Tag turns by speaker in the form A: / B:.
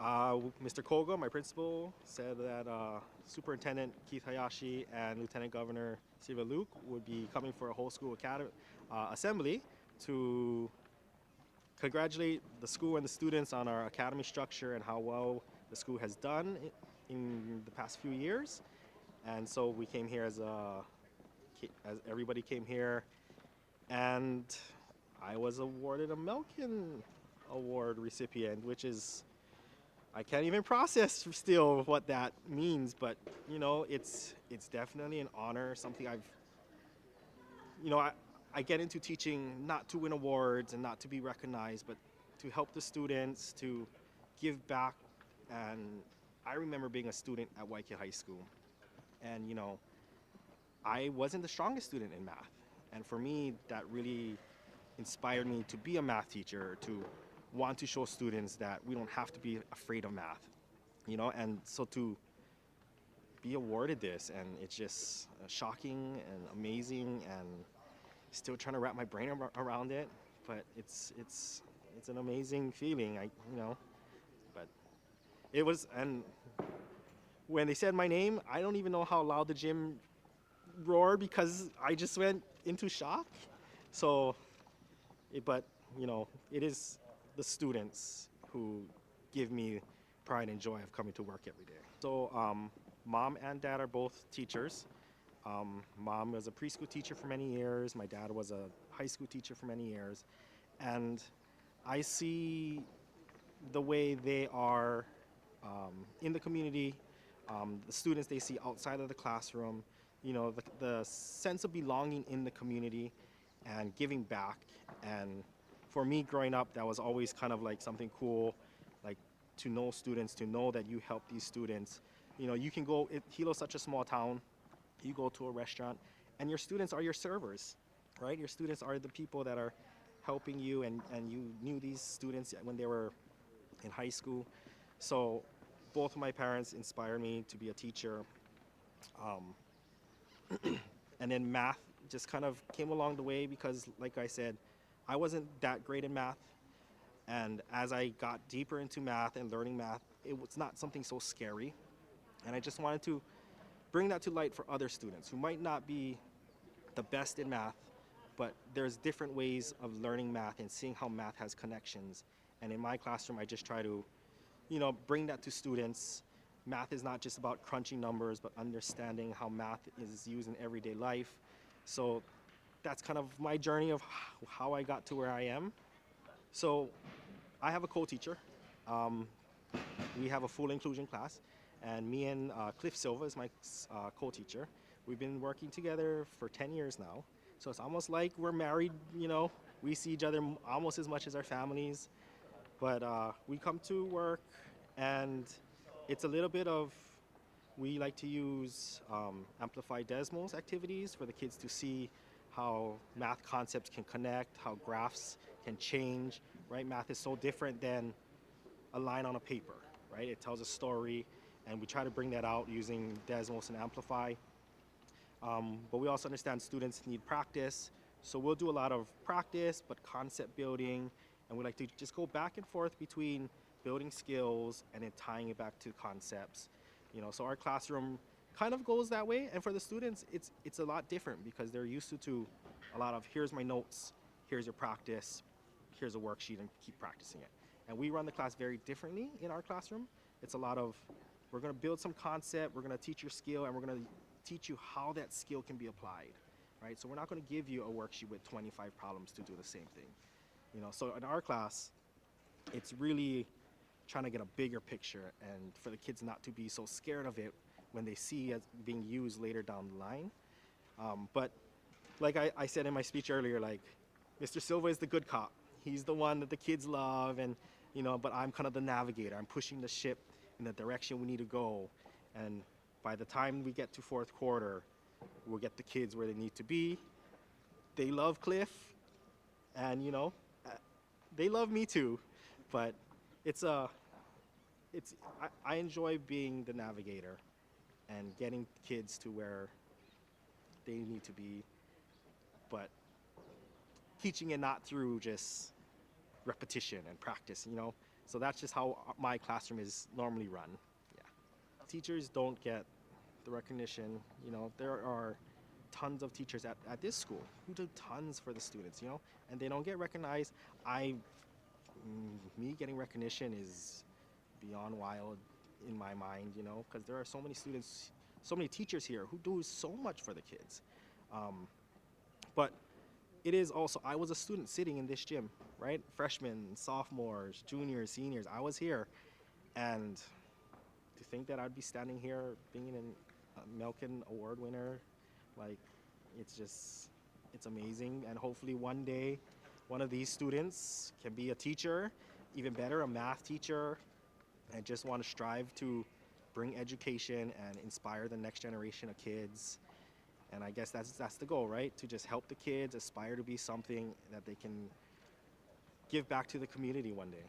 A: Mr. Koga, my principal, said that Superintendent Keith Hayashi and Lieutenant Governor Siva Luke would be coming for a whole school assembly to congratulate the school and the students on our academy structure and how well the school has done in the past few years. And so we came here as everybody came here, and I was awarded a Milken Award recipient, which is I can't even process still what that means, but it's definitely an honor, something I get into teaching not to win awards and not to be recognized, but to help the students, to give back. And I remember being a student at Waikiki High School, and I wasn't the strongest student in math. And for me, that really inspired me to be a math teacher, to want to show students that we don't have to be afraid of math, and so to be awarded this, and it's just shocking and amazing, and still trying to wrap my brain around it, but it's an amazing feeling. But it was, and when they said my name, I don't even know how loud the gym roared because I just went into shock. So, but it is the students who give me pride and joy of coming to work every day. So, mom and dad are both teachers. Mom was a preschool teacher for many years. My dad was a high school teacher for many years. And I see the way they are in the community, the students they see outside of the classroom, the sense of belonging in the community and giving back. And for me growing up, that was always kind of like something cool, like to know students, to know that you help these students. You can go, Hilo's such a small town, you go to a restaurant and your students are your servers, right? Your students are the people that are helping you, and you knew these students when they were in high school. So both of my parents inspired me to be a teacher. And then math just kind of came along the way because, like I said, I wasn't that great in math. And as I got deeper into math and learning math, it was not something so scary. And I just wanted to bring that to light for other students who might not be the best in math, but there's different ways of learning math and seeing how math has connections. And in my classroom, I just try to, bring that to students. Math is not just about crunching numbers, but understanding how math is used in everyday life. So that's kind of my journey of how I got to where I am. So I have a co-teacher. Um, we have a full inclusion class, and me and Cliff Silva is my co-teacher. We've been working together for 10 years now. So it's almost like we're married, We see each other almost as much as our families. But we come to work, and it's a little bit of, we like to use Amplify Desmos activities for the kids to see how math concepts can connect, how graphs can change, right? Math is so different than a line on a paper, right? It tells a story, and we try to bring that out using Desmos and Amplify. But we also understand students need practice, so we'll do a lot of practice, but concept building, and we like to just go back and forth between building skills and then tying it back to concepts. So our classroom kind of goes that way, and for the students, it's a lot different because they're used to a lot of, here's my notes, here's your practice, here's a worksheet, and keep practicing it. And we run the class very differently in our classroom. It's a lot of, we're gonna build some concept, we're gonna teach your skill, and we're gonna teach you how that skill can be applied, right? So we're not gonna give you a worksheet with 25 problems to do the same thing. So in our class, it's really trying to get a bigger picture and for the kids not to be so scared of it when they see it being used later down the line. But like I said in my speech earlier, like Mr. Silva is the good cop. He's the one that the kids love, and but I'm kind of the navigator. I'm pushing the ship in the direction we need to go. And by the time we get to fourth quarter, we'll get the kids where they need to be. They love Cliff, and they love me too. But I enjoy being the navigator and getting kids to where they need to be, but teaching it not through just repetition and practice. So that's just how my classroom is normally run. Yeah. Teachers don't get the recognition. There are tons of teachers at this school who do tons for the students, and they don't get recognized. Me getting recognition is beyond wild in my mind, because there are so many students, so many teachers here who do so much for the kids. But it is also, I was a student sitting in this gym, right? Freshmen, sophomores, juniors, seniors, I was here. And to think that I'd be standing here being a Milken Award winner, like, it's amazing. And hopefully one day, one of these students can be a teacher, even better, a math teacher, and just want to strive to bring education and inspire the next generation of kids. And I guess that's the goal, right? To just help the kids aspire to be something that they can give back to the community one day.